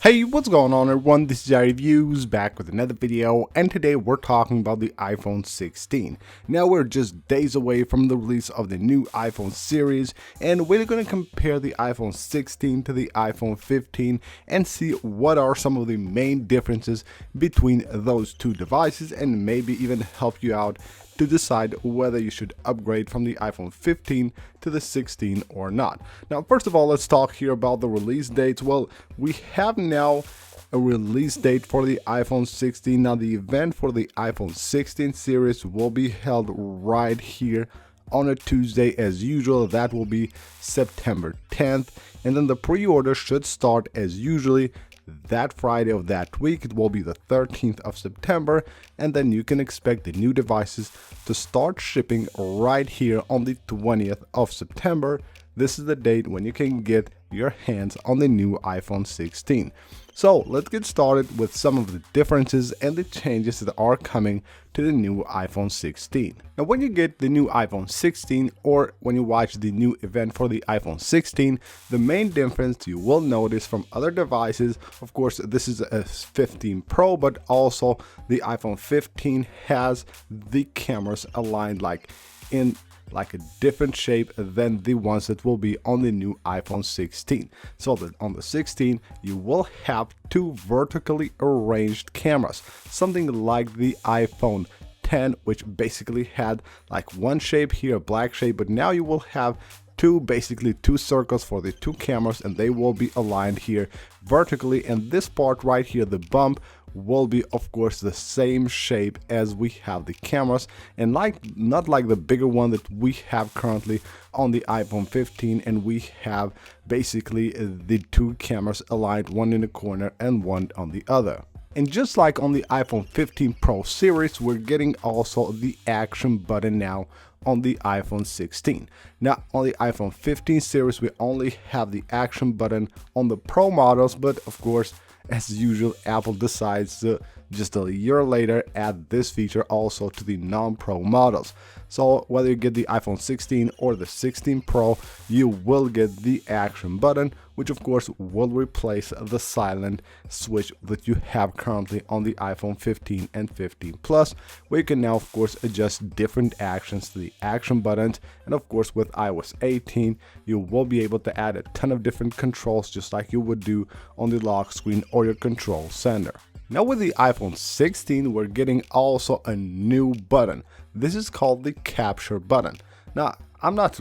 Hey, what's going on everyone? This is iReviews back with another video, and today we're talking about the iPhone 16. Now we're just days away from the release of the new iPhone series, and we're going to compare the iPhone 16 to the iPhone 15 and see what are some of the main differences between those two devices, and maybe even help you out to decide whether you should upgrade from the iPhone 15 to the 16 or not. Now, first of all, let's talk here about the release dates. Well, we have now a release date for the iPhone 16. Now, the event for the iPhone 16 series will be held right here on a Tuesday as usual. That will be September 10th, and then the pre-order should start as usually that Friday of that week. It will be the 13th of September, and then you can expect the new devices to start shipping right here on the 20th of September. This is the date when you can get your hands on the new iPhone 16. So let's get started with some of the differences and the changes that are coming to the new iPhone 16. Now, when you get the new iPhone 16 or when you watch the new event for the iPhone 16, the main difference you will notice from other devices, of course, this is a 15 Pro, but also the iPhone 15 has the cameras aligned in a different shape than the ones that will be on the new iPhone 16. So that on the 16 you will have two vertically arranged cameras, something like the iPhone 10, which basically had like one shape here, a black shape, but now you will have basically two circles for the two cameras, and they will be aligned here vertically, and this part right here, the bump, will be of course the same shape as we have the cameras, and not like the bigger one that we have currently on the iPhone 15, and we have basically the two cameras aligned, one in the corner and one on the other. And just like on the iPhone 15 Pro series, we're getting also the action button now on the iPhone 16. Now, on the iPhone 15 series, we only have the action button on the Pro models, but of course, as usual, Apple decides to just a year later add this feature also to the non-Pro models. So whether you get the iPhone 16 or the 16 Pro, you will get the action button, which of course will replace the silent switch that you have currently on the iPhone 15 and 15 Plus, where you can now of course adjust different actions to the action buttons. And of course with iOS 18, you will be able to add a ton of different controls just like you would do on the lock screen or your control center. Now with the iPhone 16, we're getting also a new button. This is called the capture button. Now, I'm not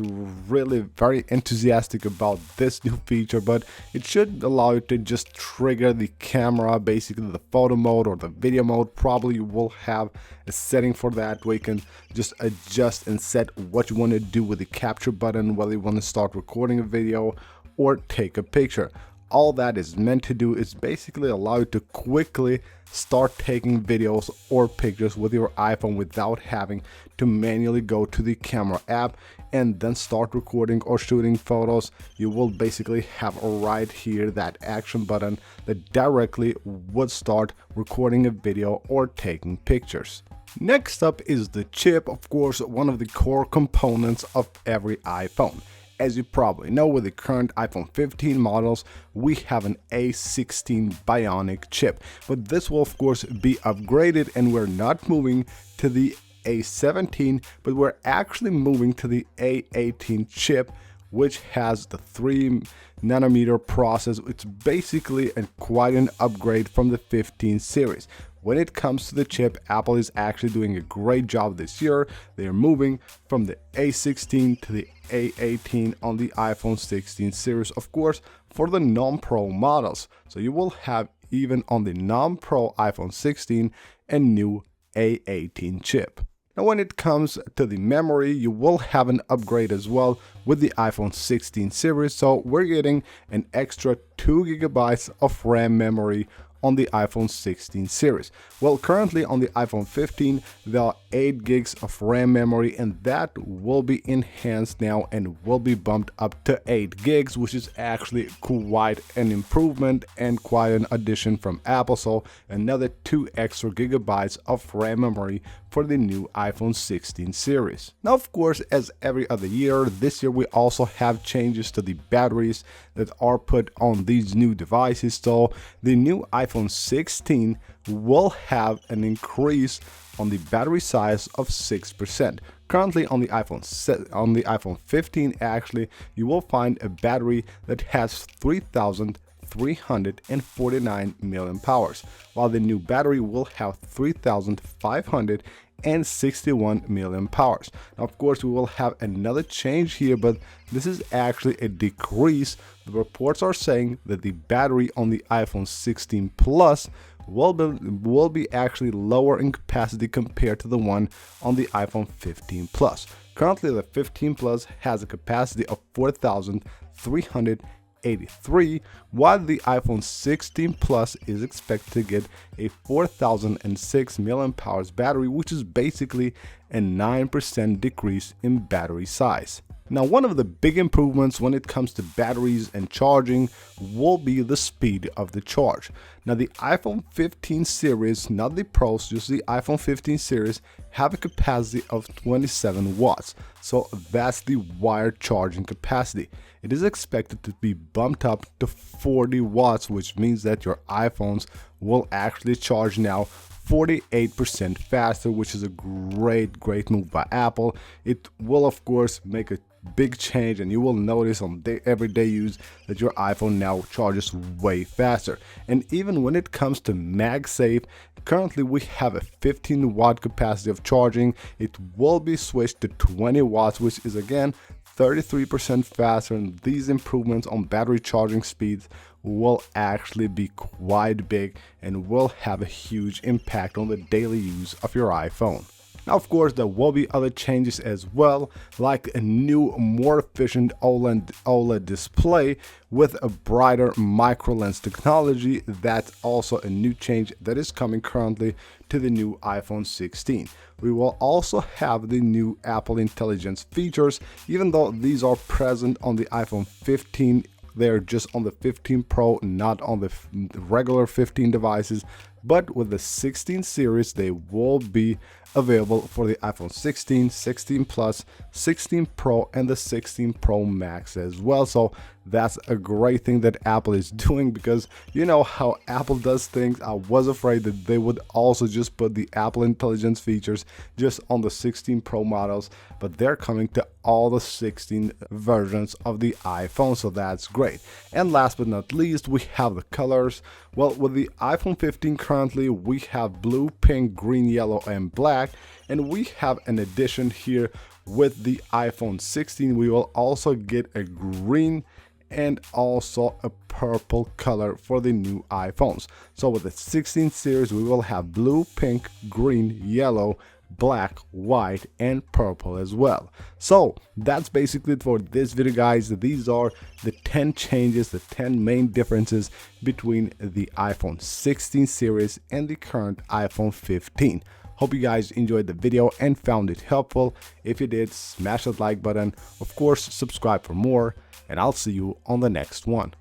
really very enthusiastic about this new feature, but it should allow you to just trigger the camera, basically the photo mode or the video mode. Probably you will have a setting for that where you can just adjust and set what you want to do with the capture button, whether you want to start recording a video or take a picture. All that is meant to do is basically allow you to quickly start taking videos or pictures with your iPhone without having to manually go to the camera app and then start recording or shooting photos. You will basically have right here that action button that directly would start recording a video or taking pictures. Next up is the chip, of course, one of the core components of every iPhone. As you probably know, with the current iPhone 15 models, we have an A16 Bionic chip, but this will of course be upgraded, and we're not moving to the A17, but we're actually moving to the A18 chip, which has the 3nm process. It's basically quite an upgrade from the 15 series. When it comes to the chip, Apple is actually doing a great job this year. They're moving from the A16 to the A18 on the iPhone 16 series, of course, for the non-Pro models. So you will have, even on the non-Pro iPhone 16, a new A18 chip. Now, when it comes to the memory, you will have an upgrade as well with the iPhone 16 series. So we're getting an extra 2 GB of RAM memory on the iPhone 16 series. Well, currently on the iPhone 15, there are 8 gigs of RAM memory, and that will be enhanced now and will be bumped up to 8 gigs, which is actually quite an improvement and quite an addition from Apple. So another 2 extra gigabytes of RAM memory for the new iPhone 16 series. Now, of course, as every other year, this year we also have changes to the batteries that are put on these new devices. So the new iPhone 16 will have an increase on the battery size of 6%. Currently on the iPhone 15, actually, you will find a battery that has 3,349 milliamp hours, while the new battery will have 3,561 milliamp hours. Now, of course, we will have another change here, but this is actually a decrease. The reports are saying that the battery on the iPhone 16 Plus will be actually lower in capacity compared to the one on the iPhone 15 Plus. Currently, the 15 Plus has a capacity of 4,383, while the iPhone 16 Plus is expected to get a 4,006 milliamp hours battery, which is basically a 9% decrease in battery size. Now, one of the big improvements when it comes to batteries and charging will be the speed of the charge. Now, the iPhone 15 series, not the Pros, just the iPhone 15 series, have a capacity of 27 watts. So that's the wired charging capacity. It is expected to be bumped up to 40 watts, which means that your iPhones will actually charge now 48% faster, which is a great move by Apple. It will, of course, make a big change, and you will notice on everyday use that your iPhone now charges way faster. And even when it comes to MagSafe, currently we have a 15-watt capacity of charging. It will be switched to 20 watts, which is again 33% faster, and these improvements on battery charging speeds will actually be quite big and will have a huge impact on the daily use of your iPhone. Now, of course, there will be other changes as well, like a new, more efficient OLED display with a brighter micro lens technology. That's also a new change that is coming currently to the new iPhone 16. We will also have the new Apple Intelligence features. Even though these are present on the iPhone 15, they're just on the 15 Pro, not on the regular 15 devices. But with the 16 series, they will be available for the iPhone 16, 16 Plus, 16 Pro, and the 16 Pro Max as well. So that's a great thing that Apple is doing, because you know how Apple does things. I was afraid that they would also just put the Apple Intelligence features just on the 16 Pro models, but they're coming to all the 16 versions of the iPhone, so that's great. And last but not least, we have the colors. Well, with the iPhone 15 currently, we have blue, pink, green, yellow, and black. And we have an addition here with the iPhone 16. We will also get a green and also a purple color for the new iPhones. So with the 16 series, we will have blue, pink, green, yellow, black, white, and purple as well. So that's basically it for this video, guys. These are the 10 changes, the 10 main differences between the iPhone 16 series and the current iPhone 15. Hope you guys enjoyed the video and found it helpful. If you did, smash that like button. Of course, subscribe for more, and I'll see you on the next one.